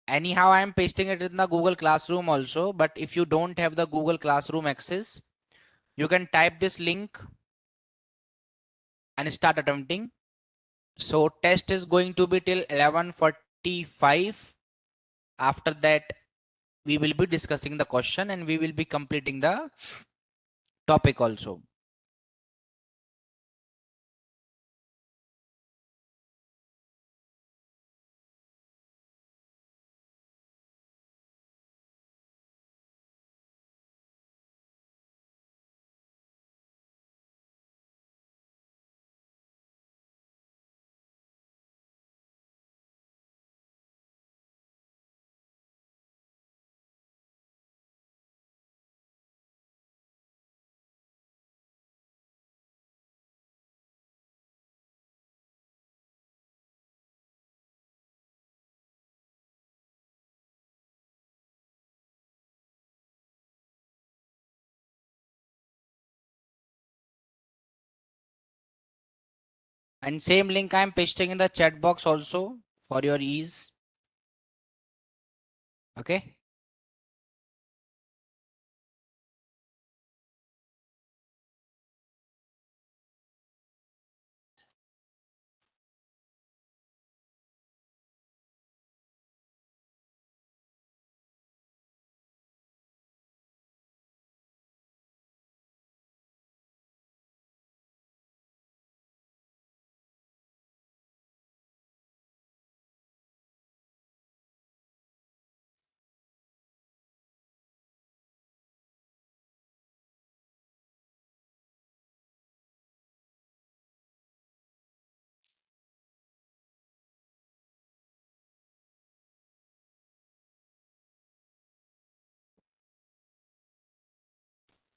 Anyhow, I am pasting it in the Google Classroom also, but if you don't have the Google Classroom access, you can type this link and start attempting. So test is going to be till 11:45. After that, we will be discussing the question and we will be completing the topic also. And same link I am pasting in the chat box also for your ease. Okay.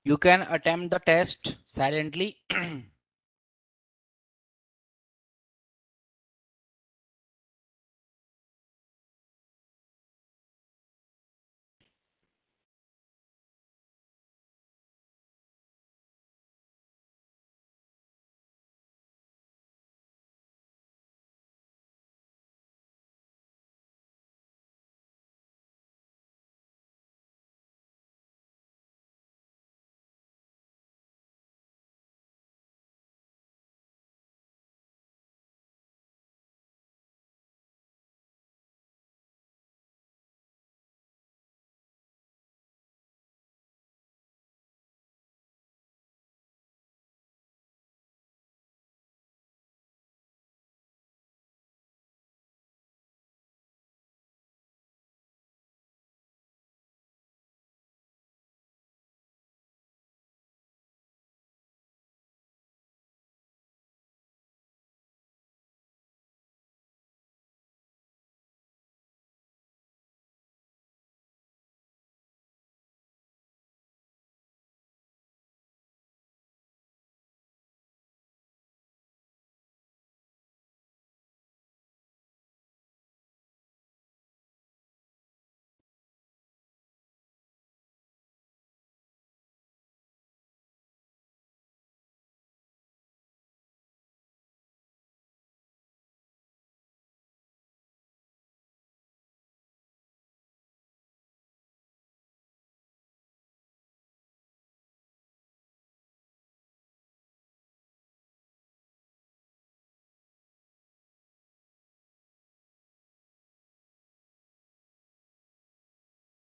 You can attempt the test silently.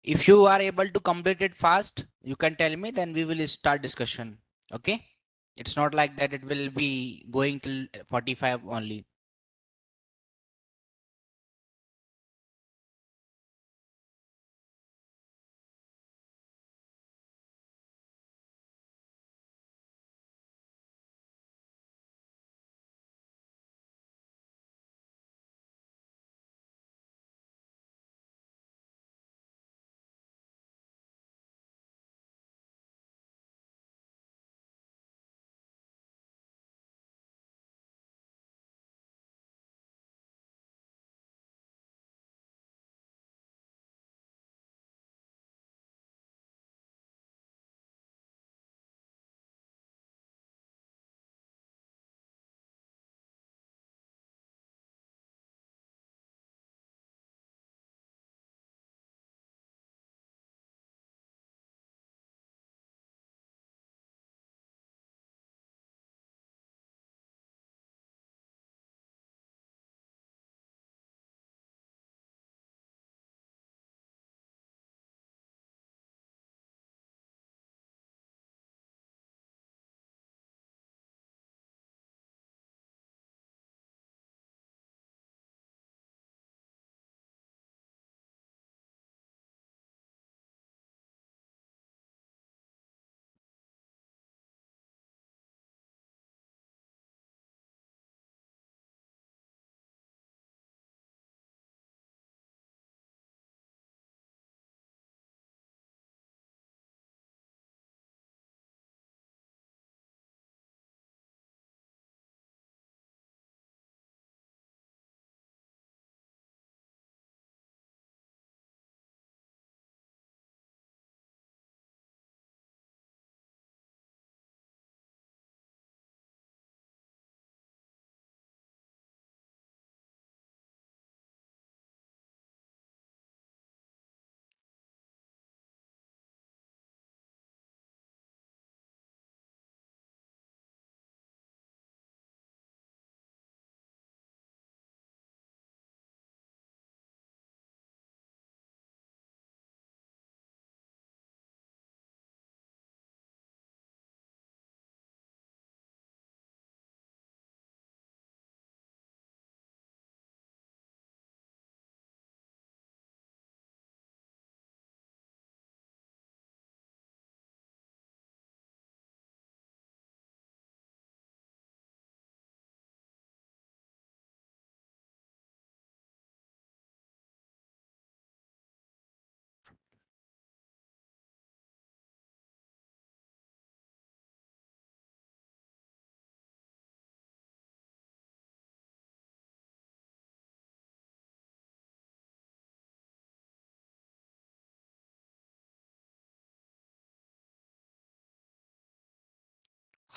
If you are able to complete it fast, you can tell me, then we will start discussion. Okay. It's not like that it will be going till 45 only.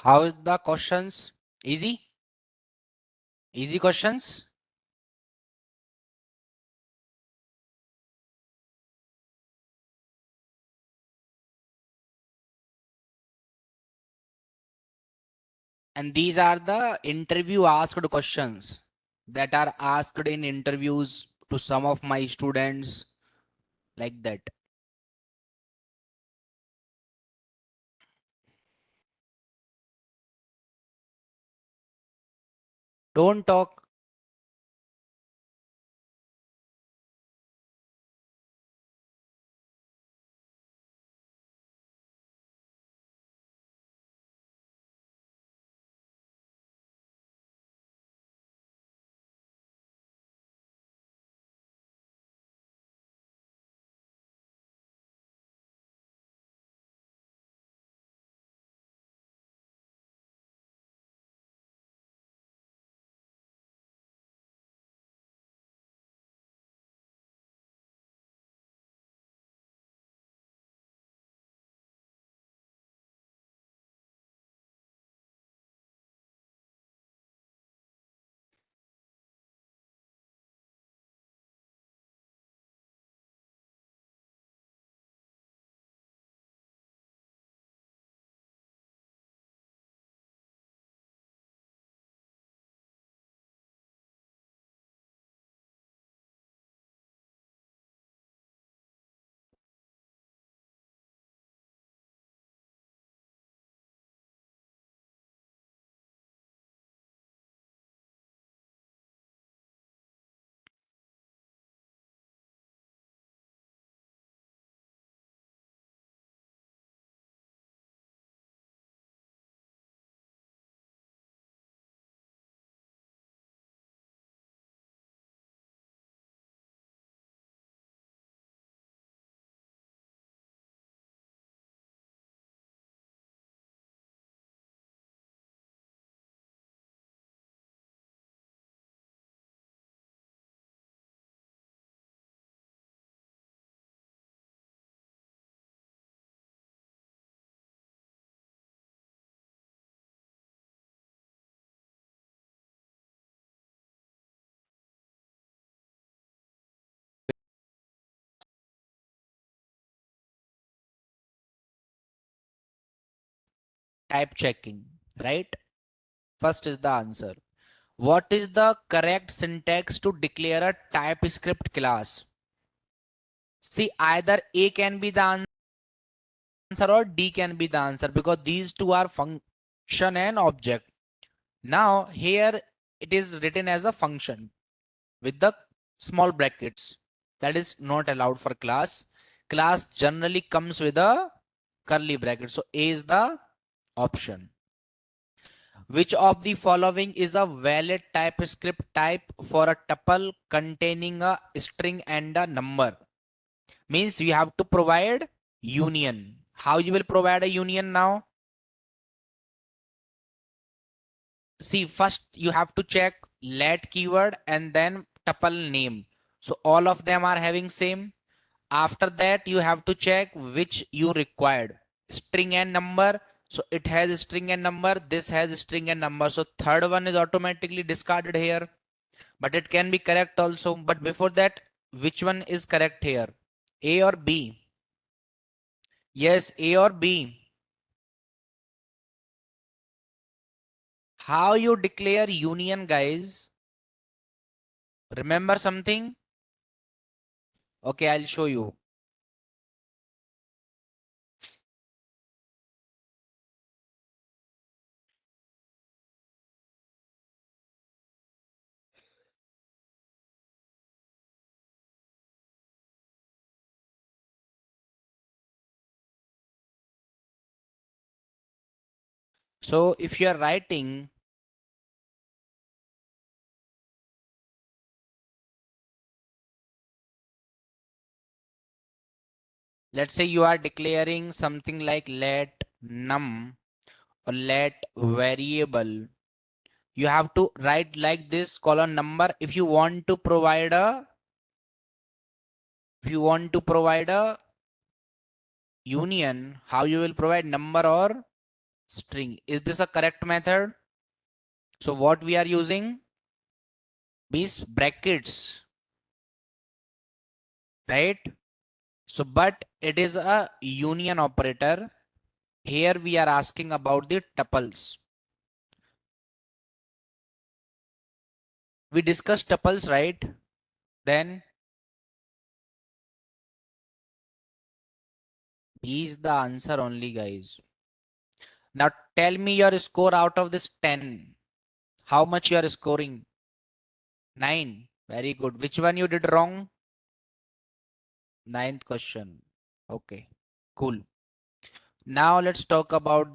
How is the questions? Easy? Easy questions? And these are the interview asked questions that are asked in interviews to some of my students, like that. Don't talk. Type checking, right? First is the answer. What is the correct syntax to declare a TypeScript class? See, either A can be the answer or D can be the answer, because these two are function and object. Now here it is written as a function with the small brackets. That is not allowed for class. Class generally comes with a curly bracket. So A is the option. Which of the following is a valid TypeScript type for a tuple containing a string and a number? Means you have to provide union. How you will provide a union now? See, first you have to check let keyword and then tuple name. So all of them are having same. After that, you have to check which you required. String and number. So it has string and number. This has string and number. So third one is automatically discarded here. But it can be correct also. But before that, which one is correct here? A or B? Yes, A or B. How you declare union, guys? Remember something? Okay, I'll show you. So if you are writing, let's say you are declaring something like let num or let variable, you have to write like this colon number. If you want to provide a union, how you will provide number or string. Is this a correct method? So what we are using? These brackets, right? So, but it is a union operator. Here we are asking about the tuples. We discussed tuples, right? Then B is the answer only, guys. Now tell me your score out of this 10. How much you are scoring? 9. Very good. Which one you did wrong? Ninth question. Okay, cool. Now let's talk about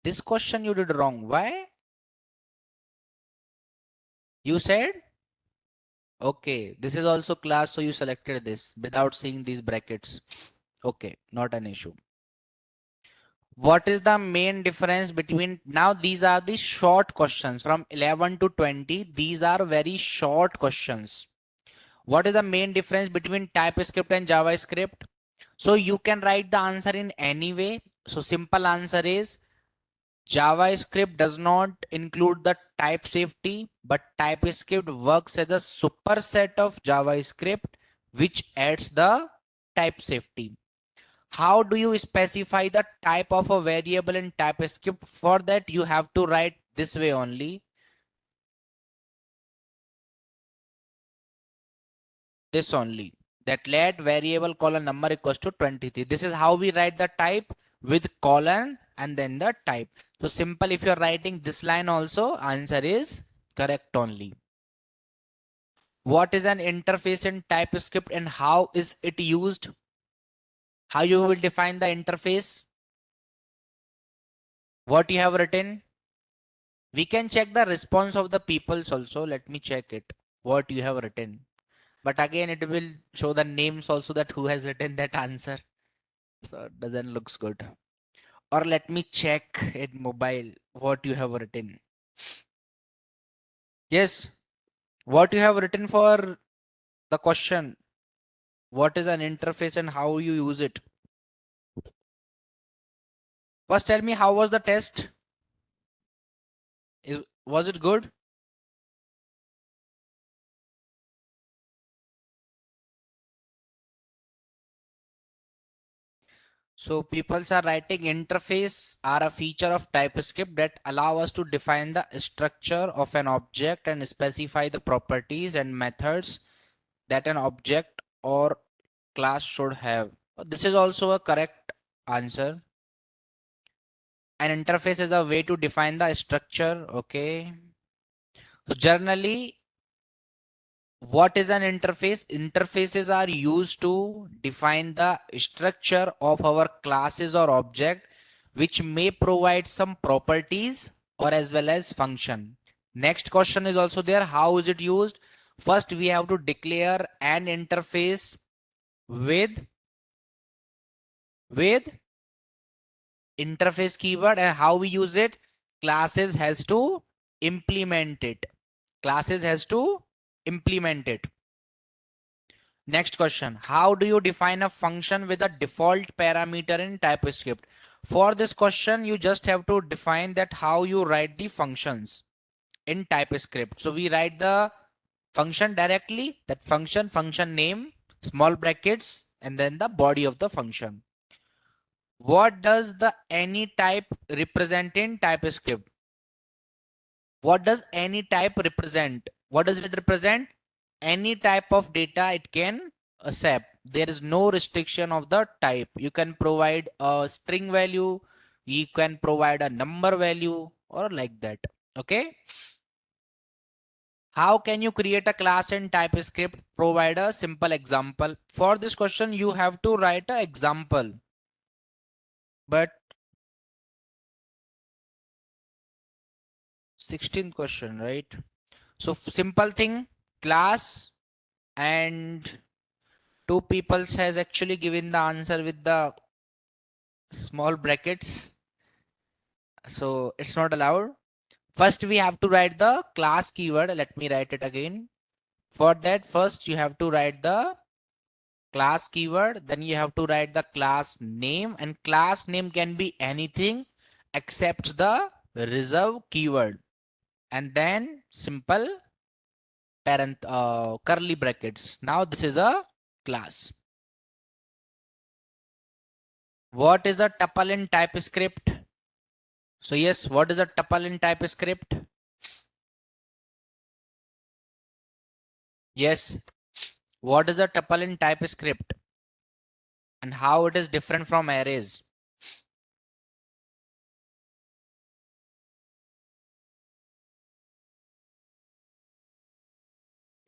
this question you did wrong. Why? You said? Okay, this is also class, so you selected this without seeing these brackets. Okay, not an issue. What is the main difference between, now these are the short questions from 11 to 20. These are very short questions. What is the main difference between TypeScript and JavaScript? So you can write the answer in any way. So simple answer is JavaScript does not include the type safety, but TypeScript works as a superset of JavaScript, which adds the type safety. How do you specify the type of a variable in TypeScript? For that, you have to write this way only. This only. That let variable colon number equals to 23. This is how we write the type with colon and then the type. So simple, if you're writing this line also, answer is correct only. What is an interface in TypeScript and how is it used? How you will define the interface? What you have written? We can check the response of the peoples also. Let me check it. What you have written. But again, it will show the names also that who has written that answer. So it doesn't looks good. Or let me check it mobile what you have written. Yes, what you have written for the question. What is an interface and how you use it? First tell me how was the test? Was it good? So people are writing interface are a feature of TypeScript that allow us to define the structure of an object and specify the properties and methods that an object or class should have. This is also a correct answer. An interface is a way to define the structure. Okay. So generally, what is an interface? Interfaces are used to define the structure of our classes or object, which may provide some properties or as well as function. Next question is also there. How is it used? First, we have to declare an interface with interface keyword, and how we use it? Classes has to implement it. Classes has to implement it. Next question. How do you define a function with a default parameter in TypeScript? For this question, you just have to define that how you write the functions in TypeScript. So we write the function directly, that function name, small brackets, and then the body of the function. What does the any type represent in TypeScript? What does any type represent? What does it represent? Any type of data it can accept. There is no restriction of the type. You can provide a string value, you can provide a number value, or like that. Okay. How can you create a class in TypeScript? Provide a simple example. For this question, you have to write an example. But 16th question, right? So simple thing, class, and two people has actually given the answer with the small brackets. So it's not allowed. First, we have to write the class keyword. Let me write it again. For that, first you have to write the class keyword, then you have to write the class name, and class name can be anything except the reserve keyword, and then simple parent curly brackets. Now this is a class. What is a tuple in TypeScript? So yes, what is a tuple in TypeScript? Yes, what is a tuple in TypeScript and how it is different from arrays?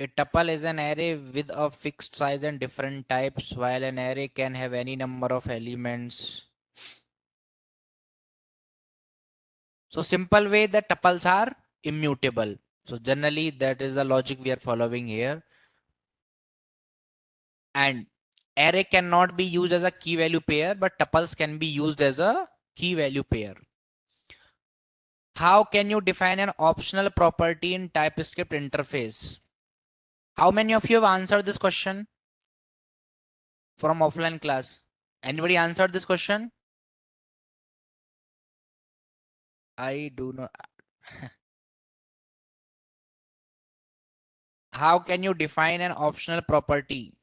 A tuple is an array with a fixed size and different types, while an array can have any number of elements. So simple way that tuples are immutable. So generally that is the logic we are following here. And array cannot be used as a key value pair, but tuples can be used as a key value pair. How can you define an optional property in TypeScript interface? How many of you have answered this question from offline class? Anybody answered this question? I do not. How can you define an optional property?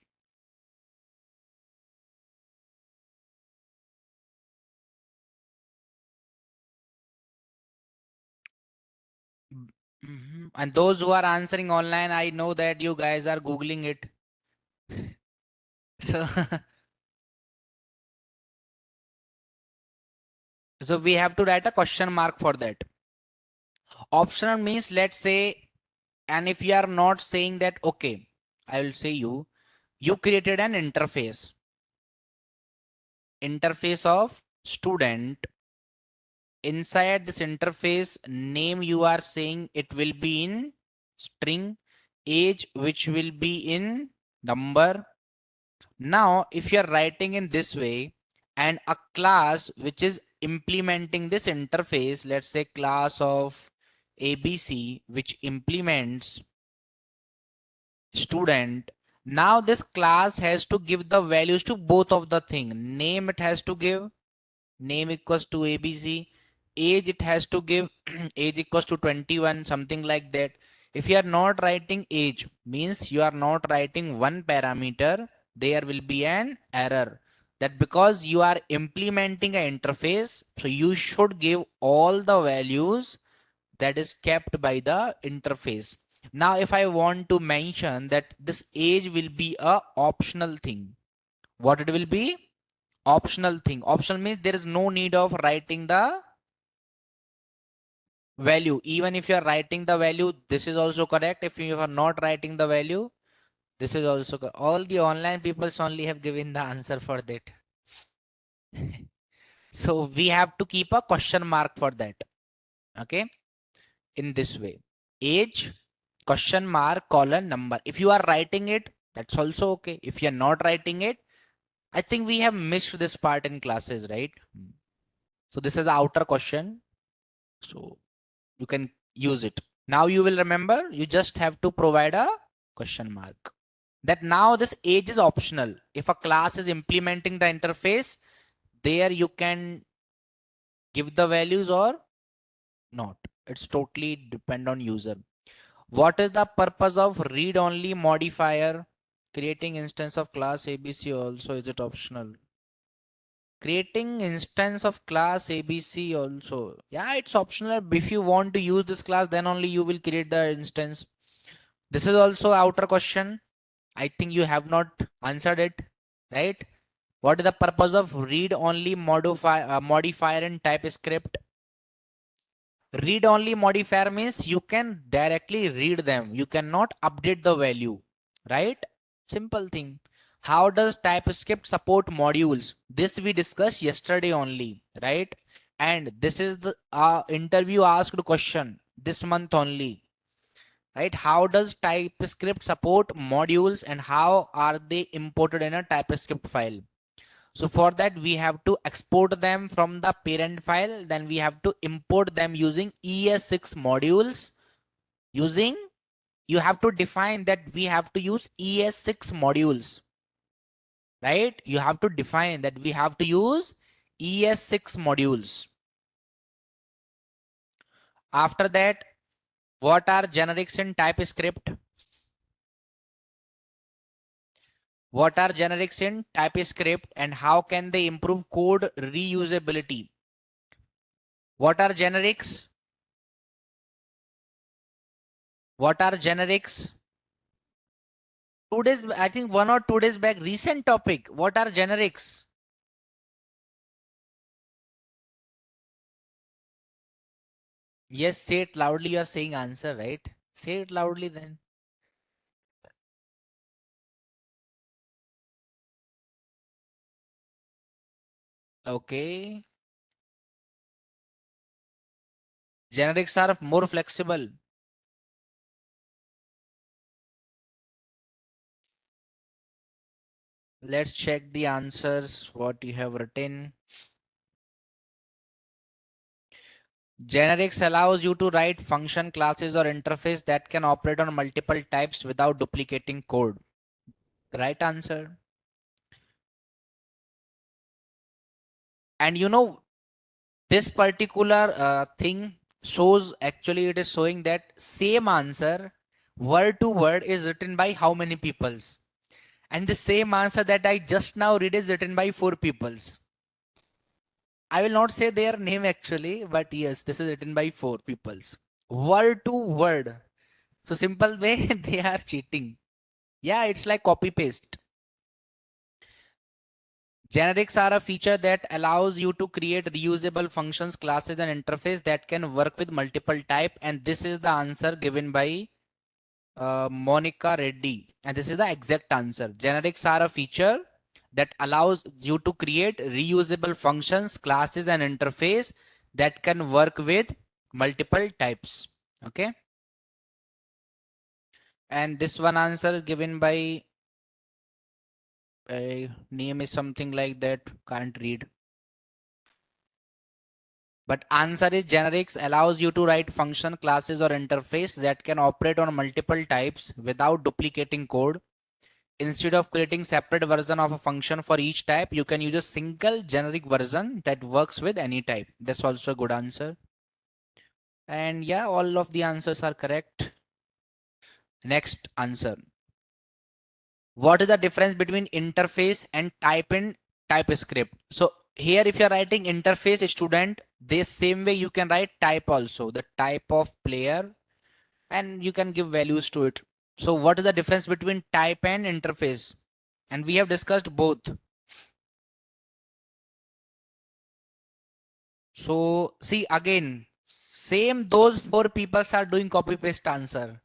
And those who are answering online, I know that you guys are Googling it. So, so we have to write a question mark for that. Optional means, let's say, and if you are not saying that, okay, I will say you created an interface of student. Inside this interface name, you are saying it will be in string, age which will be in number. Now if you are writing in this way, and a class which is implementing this interface, let's say class of ABC which implements student, now this class has to give the values to both of the thing. Name it has to give name equals to ABC, age it has to give age equals to 21, something like that. If you are not writing age, means you are not writing one parameter, there will be an error, that because you are implementing an interface, so you should give all the values that is kept by the interface. Now if I want to mention that this age will be a optional thing, what it will be? Optional thing. Optional means there is no need of writing the value. Even if you are writing the value, this is also correct. If you are not writing the value, this is also all the online people only have given the answer for that. So we have to keep a question mark for that. Okay, in this way, age question mark colon number. If you are writing it, that's also okay. If you are not writing it, I think we have missed this part in classes, right? So this is the outer question. So you can use it. Now you will remember, you just have to provide a question mark. That now this age is optional. If a class is implementing the interface, there you can give the values or not. It's totally depend on user. What is the purpose of read only modifier? Creating instance of class ABC also, is it optional? Creating instance of class ABC also, yeah, it's optional. If you want to use this class, then only you will create the instance. This is also outer question. I think you have not answered it, right? What is the purpose of read only modifier in TypeScript? Read only modifier means you can directly read them, you cannot update the value, right? Simple thing. How does TypeScript support modules? This we discussed yesterday only, right? And this is the interview asked question this month only, right? How does TypeScript support modules and how are they imported in a TypeScript file? So for that, we have to export them from the parent file. Then we have to import them using ES6 modules. Using, you have to define that we have to use ES6 modules. right? You have to define that we have to use ES6 modules. After that, what are generics in TypeScript? What are generics in TypeScript and how can they improve code reusability? What are generics? What are generics? 2 days, I think 1 or 2 days back, recent topic. What are generics? Yes, say it loudly. You are saying answer, right? Say it loudly then. Okay. Generics are more flexible. Let's check the answers, what you have written. Generics allows you to write function classes or interface that can operate on multiple types without duplicating code. Right answer. And you know, this particular thing shows, actually it is showing that same answer word to word is written by how many peoples? And the same answer that I just now read is written by 4 peoples. I will not say their name actually, but yes, this is written by 4 peoples. Word to word. So simple way they are cheating. Yeah, it's like copy paste. Generics are a feature that allows you to create reusable functions, classes, and interface that can work with multiple type. And this is the answer given by Monica Reddy. And this is the exact answer. Generics are a feature that allows you to create reusable functions, classes, and interface that can work with multiple types. Okay. And this one answer given by name is something like that. Can't read. But answer is generics allows you to write function, classes, or interface that can operate on multiple types without duplicating code. Instead of creating separate version of a function for each type, you can use a single generic version that works with any type. That's also a good answer. And yeah, all of the answers are correct. Next answer. What is the difference between interface and type in TypeScript? So here, if you're writing interface student, this same way you can write type also, the type of player, and you can give values to it. So what is the difference between type and interface? And we have discussed both. So see again, same those 4 people are doing copy paste answer.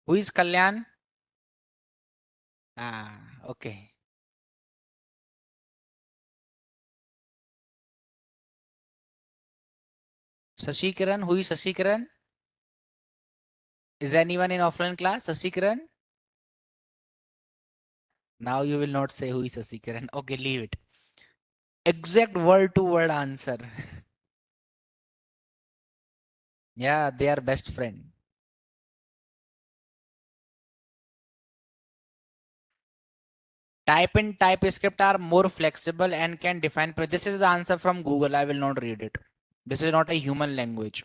Who is Kalyan? Ah, okay. Sashikaran, who is Sashikaran? Is anyone in offline class? Sashikaran? Now you will not say who is Sashikaran. Okay, leave it. Exact word to word answer. Yeah, they are best friend. Type in TypeScript are more flexible and can define. This is the answer from Google. I will not read it. This is not a human language.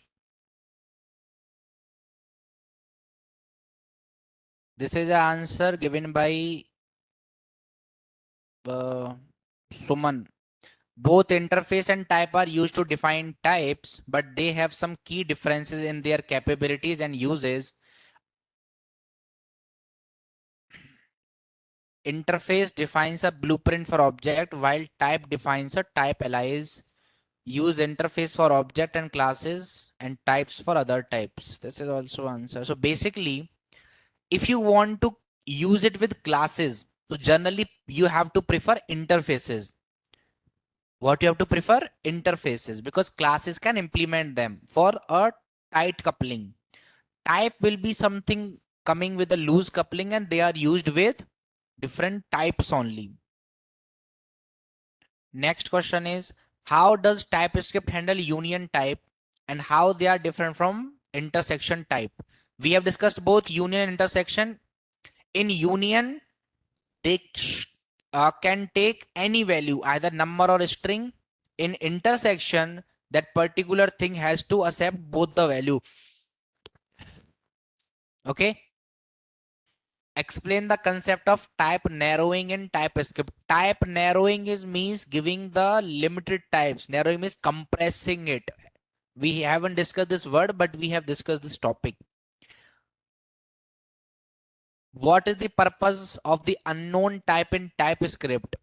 This is the answer given by Suman. Both interface and type are used to define types, but they have some key differences in their capabilities and uses. Interface defines a blueprint for object, while type defines a type alias. Use interface for object and classes and types for other types. This is also answer. So basically, if you want to use it with classes, so generally you have to prefer interfaces. What you have to prefer? Interfaces, because classes can implement them for a tight coupling. Type will be something coming with a loose coupling and they are used with different types only. Next question is, how does TypeScript handle union type? and how they are different from intersection type. We have discussed both union and intersection. In union, they can take any value, either number or string. In intersection, that particular thing has to accept both the value. Okay. Explain the concept of type narrowing in TypeScript. Type narrowing is means giving the limited types. Narrowing means compressing it. We haven't discussed this word, but we have discussed this topic. What is the purpose of the unknown type in TypeScript?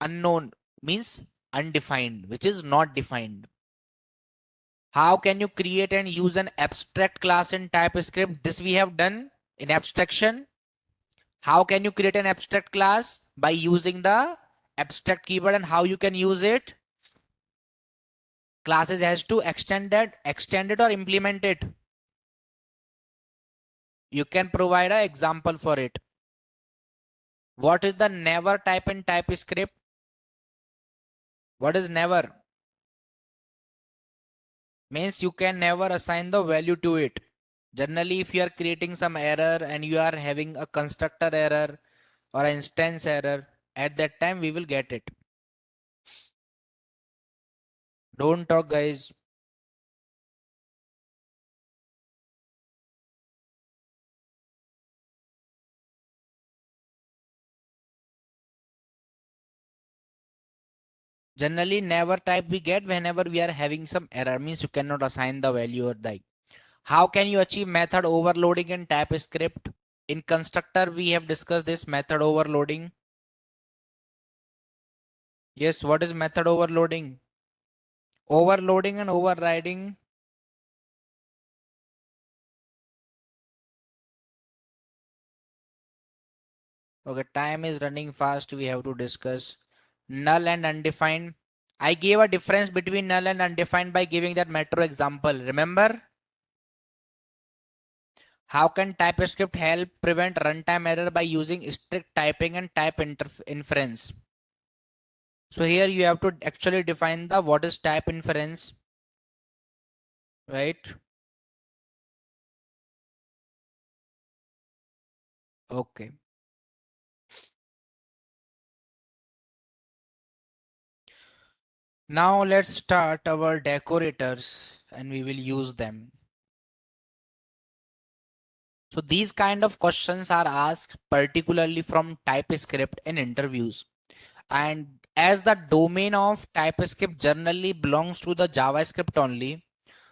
Unknown means undefined, which is not defined. How can you create and use an abstract class in TypeScript? This we have done in abstraction. How can you create an abstract class? By using the abstract keyword. And how you can use it? Classes has to extend it or implement it. You can provide an example for it. What is the never type in TypeScript? What is never? Means you can never assign the value to it. Generally, if you are creating some error and you are having a constructor error or an instance error, at that time we will get it. Don't talk, guys. Generally, never type we get whenever we are having some error, means you cannot assign the value or the. How can you achieve method overloading in TypeScript? In constructor, we have discussed this method overloading. Yes, what is method overloading? Overloading and overriding. Okay, time is running fast. We have to discuss null and undefined. I gave a difference between null and undefined by giving that metro example. Remember? How can TypeScript help prevent runtime error by using strict typing and type inference? So here you have to actually define the what is type inference, right? Okay. Now let's start our decorators and we will use them. So these kind of questions are asked particularly from TypeScript in interviews. And as the domain of TypeScript generally belongs to the JavaScript only,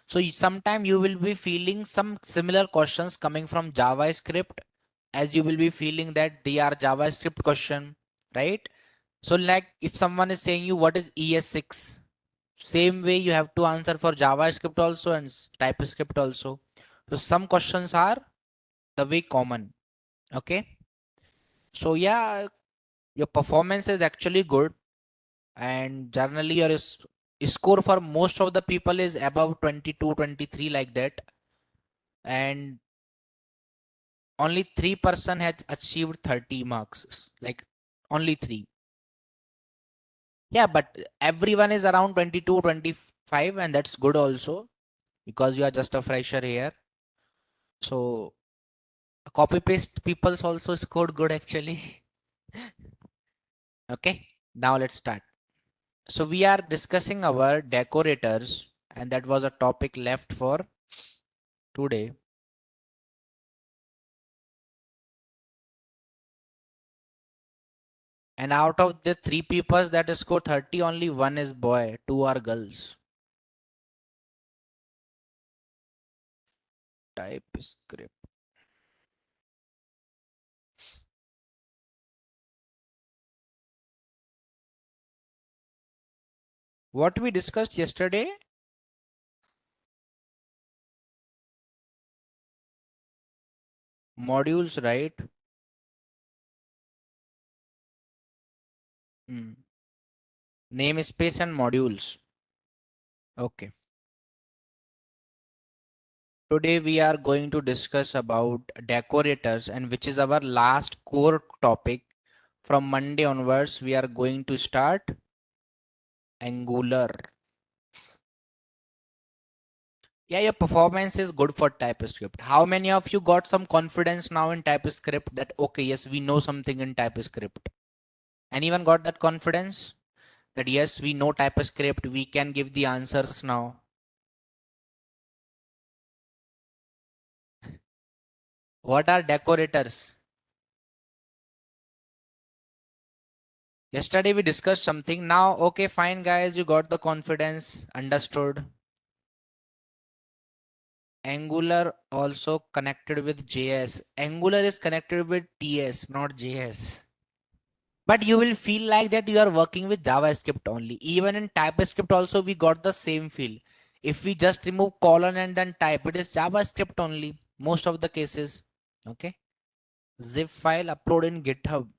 so sometime you will be feeling some similar questions coming from JavaScript, as you will be feeling that they are JavaScript question, right? So like if someone is saying you what is ES6, same way you have to answer for JavaScript also and TypeScript also. So some questions are the way common. Okay. So yeah, your performance is actually good, and generally your score for most of the people is above 22, 23 like that, and only 3% has achieved 30 marks, like only 3. Yeah, but everyone is around 22, 25, and that's good also because you are just a fresher here. So copy paste people's also scored good actually. Okay, now let's start. So we are discussing our decorators, and that was a topic left for today. And out of the 3 people that score 30, only one is boy, 2 are girls. TypeScript. What we discussed yesterday? Modules, right? Hmm. Namespace and modules. Okay. Today we are going to discuss about decorators, and which is our last core topic. From Monday onwards, we are going to start Angular. Yeah, your performance is good for TypeScript. How many of you got some confidence now in TypeScript that, okay, yes, we know something in TypeScript? Anyone got that confidence that, yes, we know TypeScript, we can give the answers now? What are decorators? Yesterday we discussed something. Now, okay, fine, guys, you got the confidence, understood. Angular also connected with JS. Angular is connected with TS, not JS. But you will feel like that you are working with JavaScript only. Even in TypeScript also we got the same feel. If we just remove colon and then type, it is JavaScript only. Most of the cases. Okay. Zip file upload in GitHub.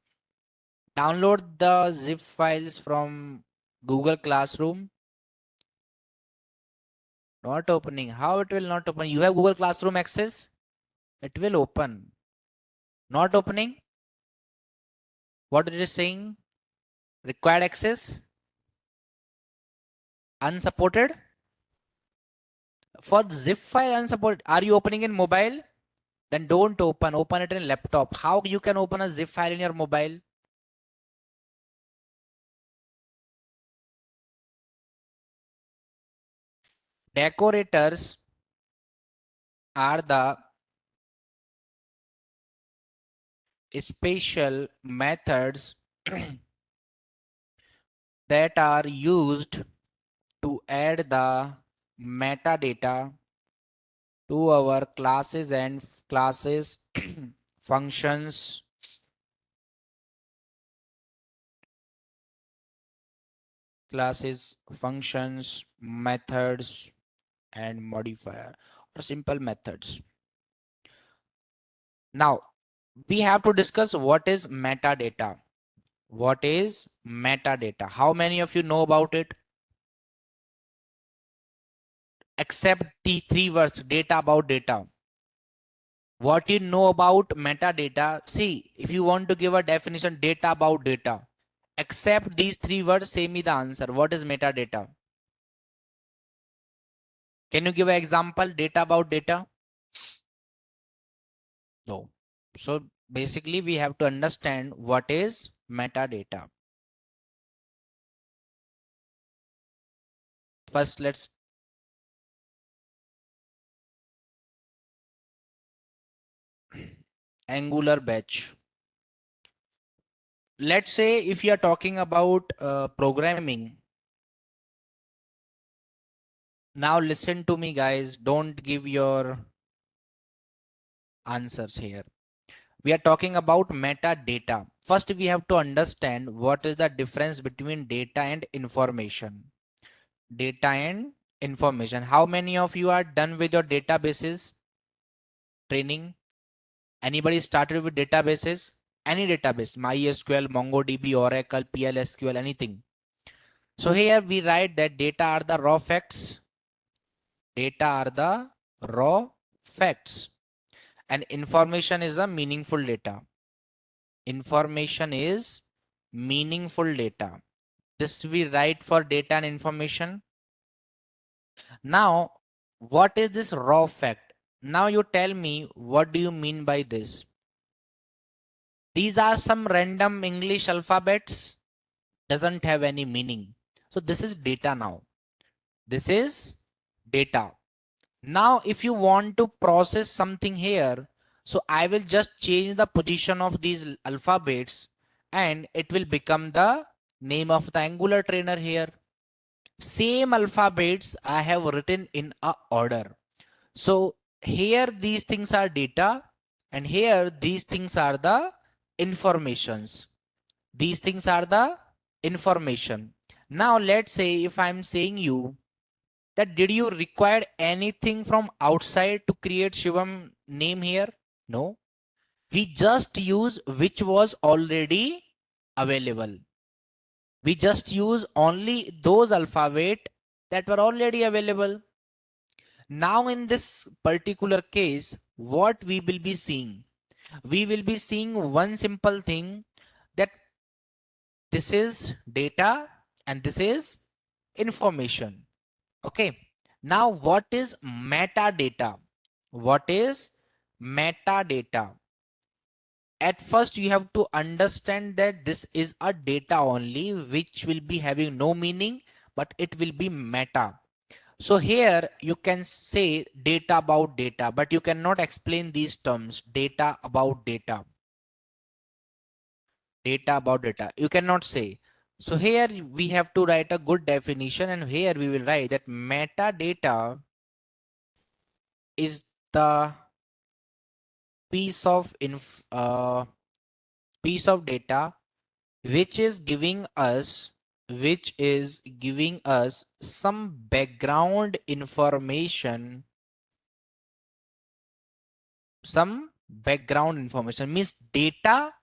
Download the zip files from Google Classroom. Not opening. How it will not open? You have Google Classroom access? It will open. Not opening. What it is saying? Required access? Unsupported? For zip file unsupported. Are you opening in mobile? Then don't open it in laptop. How you can open a zip file in your mobile? Decorators are the special methods that are used to add the metadata to our classes and classes functions methods and modifier or simple methods. Now we have to discuss what is metadata. What is metadata? How many of you know about it? Except the three words, data about data. What you know about metadata? See, if you want to give a definition, data about data. Except these three words, say me the answer. What is metadata? Can you give an example? Data about data? No. So basically we have to understand what is metadata. First, let's Angular batch. Let's say if you are talking about programming. Now listen to me, guys. Don't give your answers here. We are talking about metadata. First, we have to understand what is the difference between data and information. Data and information. How many of you are done with your databases training? Anybody started with databases? Any database, MySQL, MongoDB, Oracle, PLSQL, anything. So here we write that data are the raw facts. Data are the raw facts. And information is a meaningful data. Information is meaningful data. This we write for data and information. Now, what is this raw fact? Now you tell me, what do you mean by this? These are some random English alphabets, doesn't have any meaning. So this is data now. This is data. Now, if you want to process something here, so I will just change the position of these alphabets and it will become the name of the Angular trainer here. Same alphabets I have written in a order. So here these things are data and here these things are the informations. These things are the information. Now let's say if I'm saying you that did you require anything from outside to create Shivam name here? No. We just use which was already available. We just use only those alphabet that were already available. Now in this particular case, what we will be seeing? We will be seeing one simple thing, that this is data and this is information. Okay. Now, what is metadata? What is metadata? At first, you have to understand that this is a data only, which will be having no meaning, but it will be meta. So here you can say data about data, but you cannot explain these terms, data about data, data about data. You cannot say. So here we have to write a good definition, and here we will write that metadata is the piece of piece of data which is giving us some background information. Some background information means data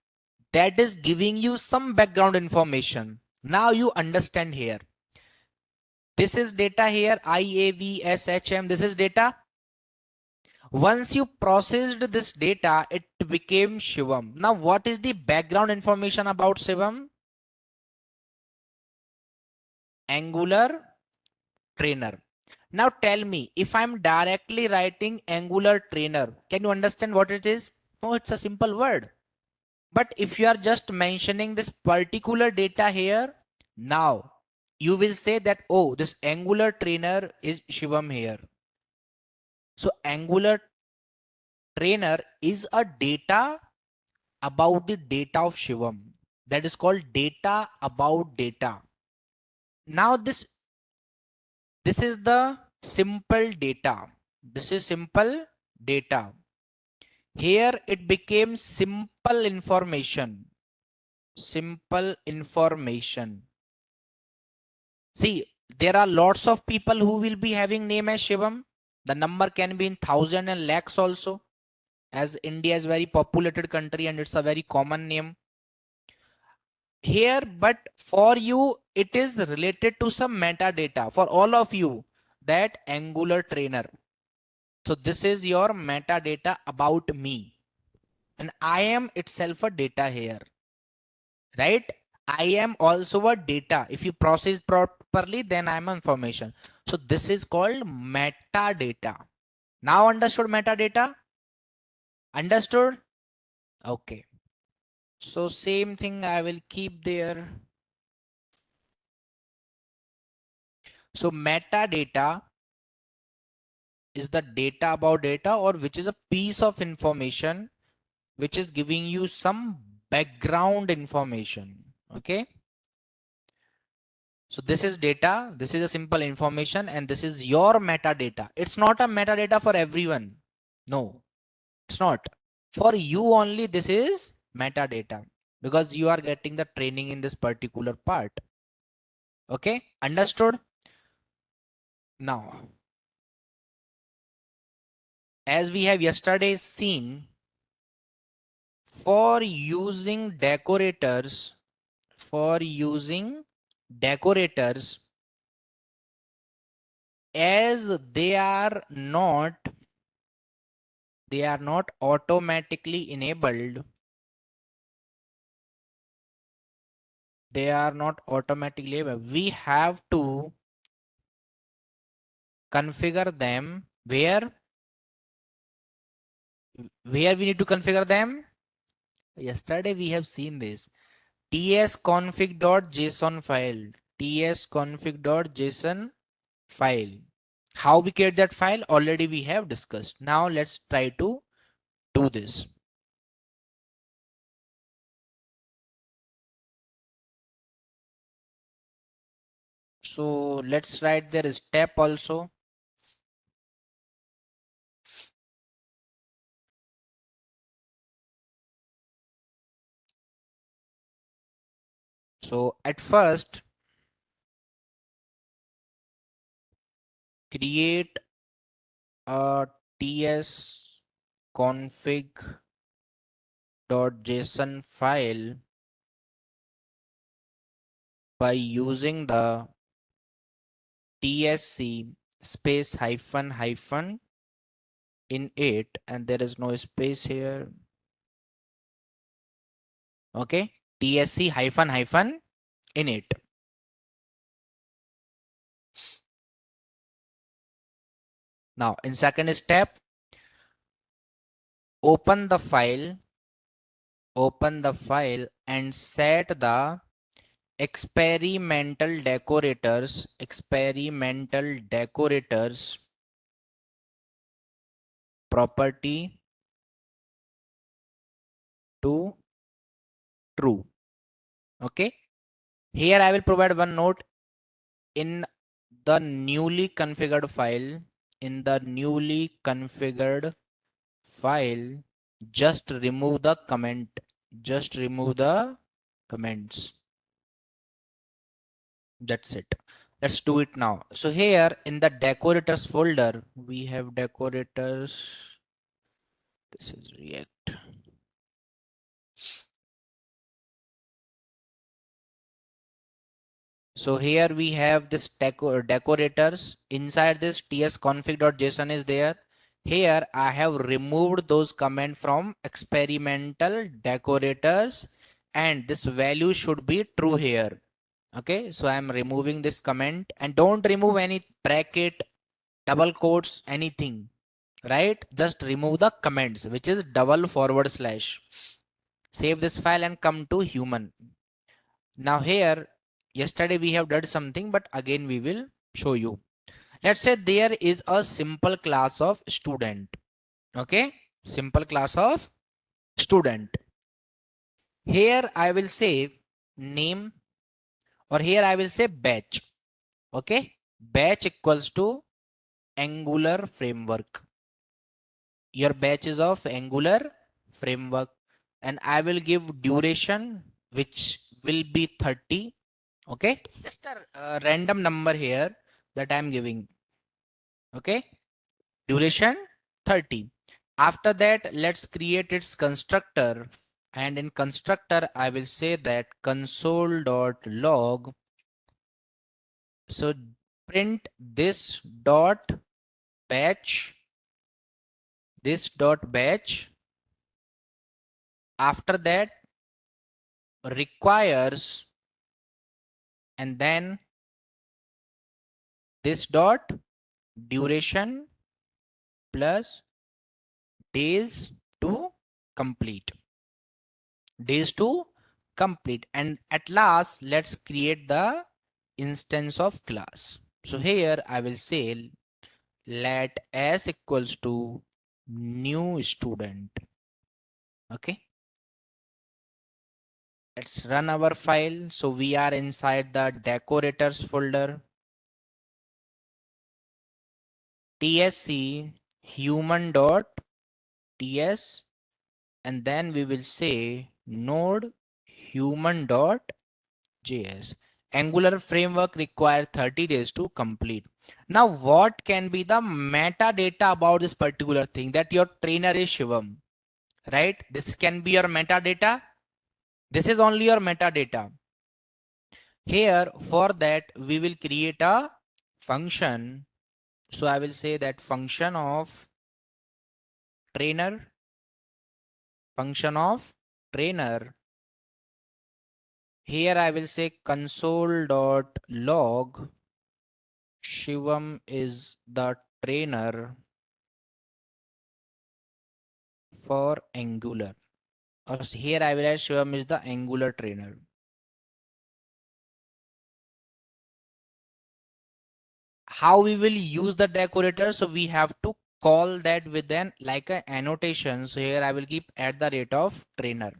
that is giving you some background information. Now you understand here. This is data here, IAVSHM. This is data. Once you processed this data, it became Shivam. Now, what is the background information about Shivam? Angular trainer. Now tell me, if I'm directly writing Angular trainer, can you understand what it is? No, it's a simple word. But if you are just mentioning this particular data here, now you will say that, oh, this Angular trainer is Shivam here. So Angular trainer is a data about the data of Shivam. That is called data about data. Now this is the simple data. This is simple data. Here it became simple information. Simple information. See, there are lots of people who will be having name as Shivam. The number can be in thousand and lakhs also, as India is a very populated country and it's a very common name here. But for you, it is related to some metadata. For all of you, that Angular trainer. So this is your metadata about me. And I am itself a data here, right? I am also a data. If you process properly, then I am information. So this is called metadata. Now understood metadata? Understood? Okay. So same thing I will keep there. So metadata is the data about data, or which is a piece of information which is giving you some background information. Okay. So this is data, this is a simple information, and this is your metadata. It's not a metadata for everyone. No, it's not. For you only, this is metadata because you are getting the training in this particular part. Okay, understood? Now, as we have yesterday seen, for using decorators, as they are not automatically enabled, we have to configure them. Where we need to configure them? Yesterday we have seen this tsconfig.json file. tsconfig.json file. How we create that file already we have discussed. Now let's try to do this. So let's write their step also. So at first, create a tsconfig.json file by using the tsc space hyphen hyphen in it, and there is no space here. Okay, tsc hyphen hyphen in it. Now in second step, open the file and set the experimental decorators property to true. Okay, here I will provide one note. In the newly configured file, just remove the comments. That's it. Let's do it now. So here in the decorators folder, we have decorators. This is React. So here we have this decorators. Inside this tsconfig.json is there. Here I have removed those comments from experimental decorators, and this value should be true here. Okay, so I'm removing this comment, and don't remove any bracket, double quotes, anything, right? Just remove the comments, which is /. Save this file and come to human. Now here, yesterday we have done something, but again we will show you. Let's say there is a simple class of student. Okay, simple class of student. Here I will say name, or here I will say batch. Okay, batch equals to Angular framework. Your batch is of Angular framework, and I will give duration, which will be 30. Okay, just a random number here that I'm giving. Okay, duration 30. After that, let's create its constructor, and in constructor I will say that console.log. So print this dot batch, after that requires, and then this dot duration plus days to complete. And at last let's create the instance of class. So here I will say let s equals to new student. Okay, let's run our file. So we are inside the decorators folder. tsc human.ts, and then we will say node human.js. Angular framework requires 30 days to complete. Now what can be the metadata about this particular thing? That your trainer is Shivam, right? This can be your metadata. This is only your metadata. Here for that we will create a function. So I will say that function of trainer, here I will say console.log Shivam is the trainer for Angular. Or here I will add Shivam is the Angular trainer. How we will use the decorator? So we have to call that with an like an annotation. So here I will keep at the rate of trainer.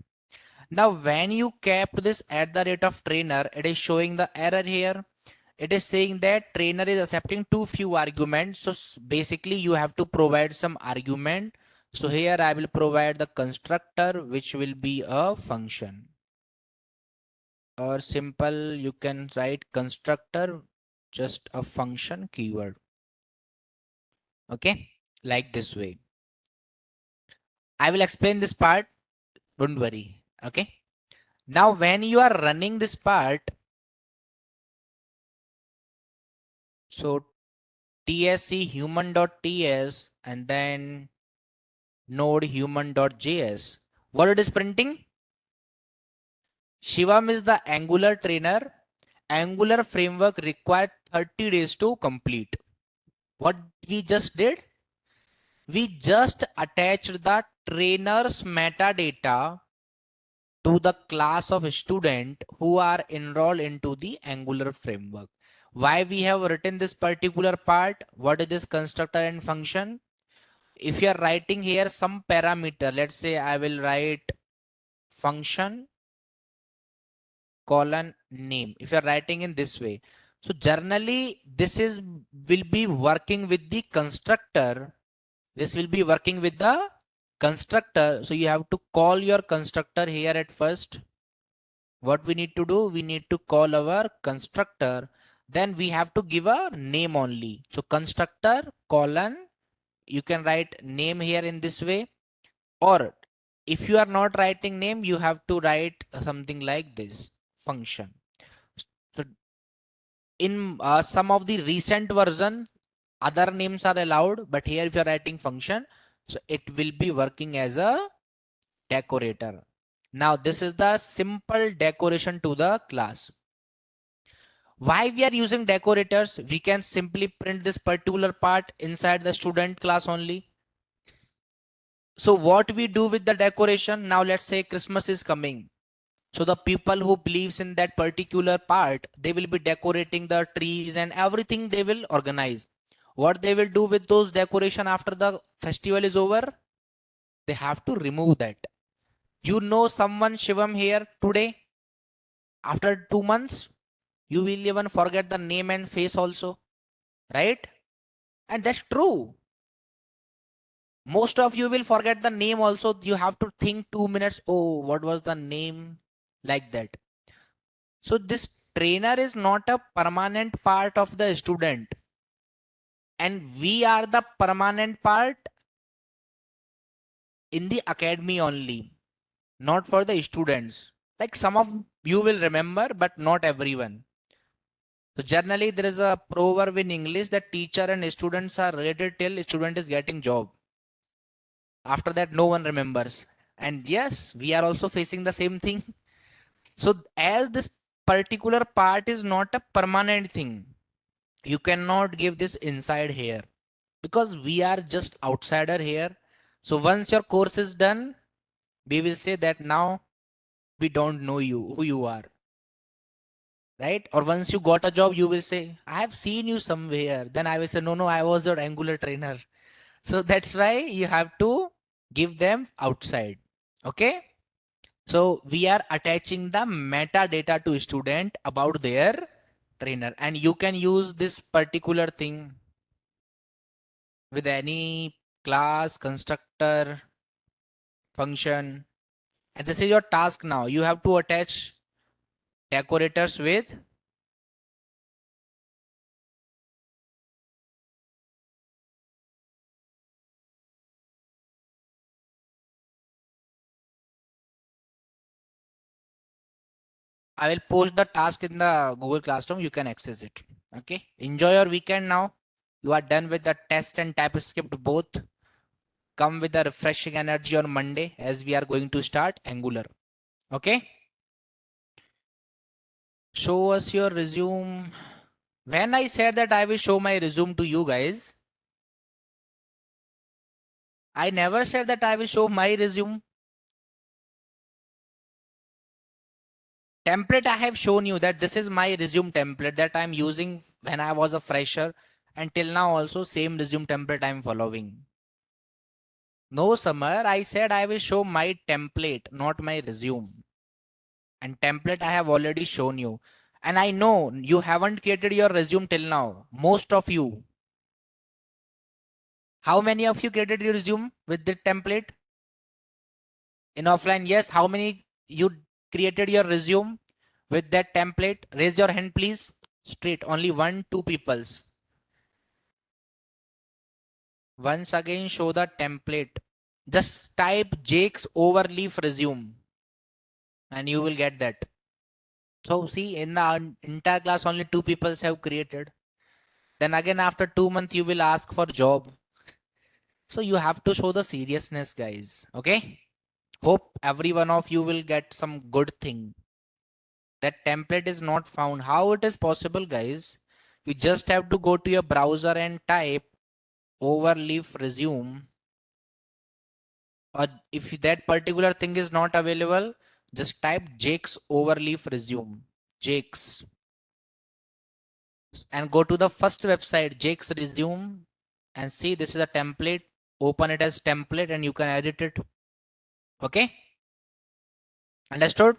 Now when you kept this at the rate of trainer, it is showing the error here. It is saying that trainer is accepting too few arguments. So basically you have to provide some argument. So here I will provide the constructor, which will be a function. Or simple, you can write constructor, just a function keyword. Okay, like this way. I will explain this part, don't worry. Okay, now when you are running this part, so tsc human.ts and then node human.js, what it is printing? Shivam is the Angular trainer. Angular framework required 30 days to complete. What we just did? We just attached the trainer's metadata to the class of student who are enrolled into the Angular framework. Why we have written this particular part? What is this constructor and function? If you are writing here some parameter, let's say I will write function colon name. If you are writing in this way, so generally this is will be working with the constructor. This will be working with the constructor. So you have to call your constructor here at first. What we need to do, we need to call our constructor. Then we have to give a name only. So constructor colon, you can write name here in this way. Or if you are not writing name, you have to write something like this function. So in some of the recent version, other names are allowed, but here if you are writing function, so it will be working as a decorator. Now this is the simple decoration to the class. Why we are using decorators? We can simply print this particular part inside the student class only. So what we do with the decoration? Now let's say Christmas is coming. So the people who believes in that particular part, they will be decorating the trees and everything they will organize. What they will do with those decoration after the festival is over? They have to remove that. You know someone Shivam here today? After 2 months, you will even forget the name and face also, right? And that's true. Most of you will forget the name also. You have to think 2 minutes. Oh, what was the name? Like that. So this trainer is not a permanent part of the student. And we are the permanent part in the academy only, not for the students. Like some of you will remember, but not everyone. So generally there is a proverb in English that teacher and students are related till student is getting job. After that, no one remembers. And yes, we are also facing the same thing. So as this particular part is not a permanent thing, you cannot give this inside here because we are just outsider here. So once your course is done, we will say that now we don't know you, who you are. Right? Or once you got a job, you will say, I have seen you somewhere. Then I will say, no, I was your Angular trainer. So that's why you have to give them outside. Okay. So we are attaching the metadata to student about their trainer, and you can use this particular thing with any class, constructor, function. And this is your task now. You have to attach decorators with I will post the task in the Google Classroom. You can access it. Okay. Enjoy your weekend now. You are done with the test and TypeScript both. Come with a refreshing energy on Monday as we are going to start Angular. Okay. Show us your resume. When I said that I will show my resume to you guys, I never said that I will show my resume. Template I have shown you that this is my resume template that I'm using when I was a fresher, and till now also same resume template I'm following. No, Summer, I said I will show my template, not my resume. And template I have already shown you. And I know you haven't created your resume till now. Most of you. How many of you created your resume with the template? In offline, yes. How many you created your resume with that template? Raise your hand, please. Straight. Only 1, 2 peoples. Once again, show the template. Just type Jake's overleaf resume and you will get that. So see, in the entire class, only 2 peoples have created. Then again, after 2 months, you will ask for job. So you have to show the seriousness, guys. Okay. Hope every one of you will get some good thing. That template is not found. How it is possible, guys? You just have to go to your browser and type overleaf resume, or if that particular thing is not available, just type Jake's overleaf resume, Jake's, and go to the first website, Jake's resume, and see this is a template. Open it as template and you can edit it. Okay, understood?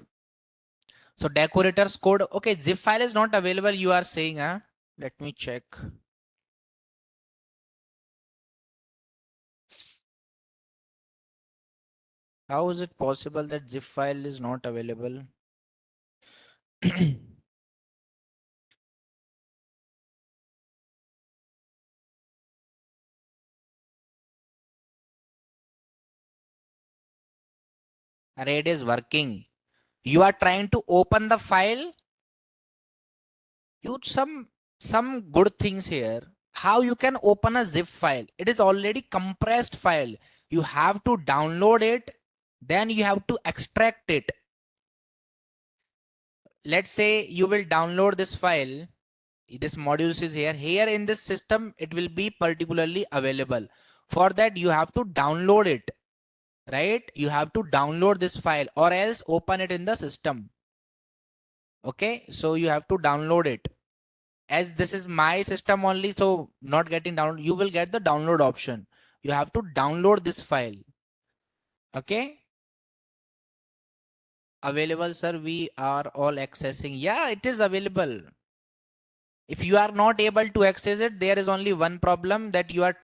So decorator's code. Okay, zip file is not available, you are saying, huh? Let me check. How is it possible that zip file is not available? Array it is working. You are trying to open the file. You some good things here. How you can open a zip file? It is already compressed file. You have to download it, then you have to extract it. Let's say you will download this file. This modules is here in this system, it will be particularly available. For that you have to download it, right? You have to download this file or else open it in the system. Okay, so you have to download it. As this is my system only, so not getting down, you will get the download option. You have to download this file. Okay, available sir, we are all accessing. Yeah, it is available. If you are not able to access it, there is only one problem, that you are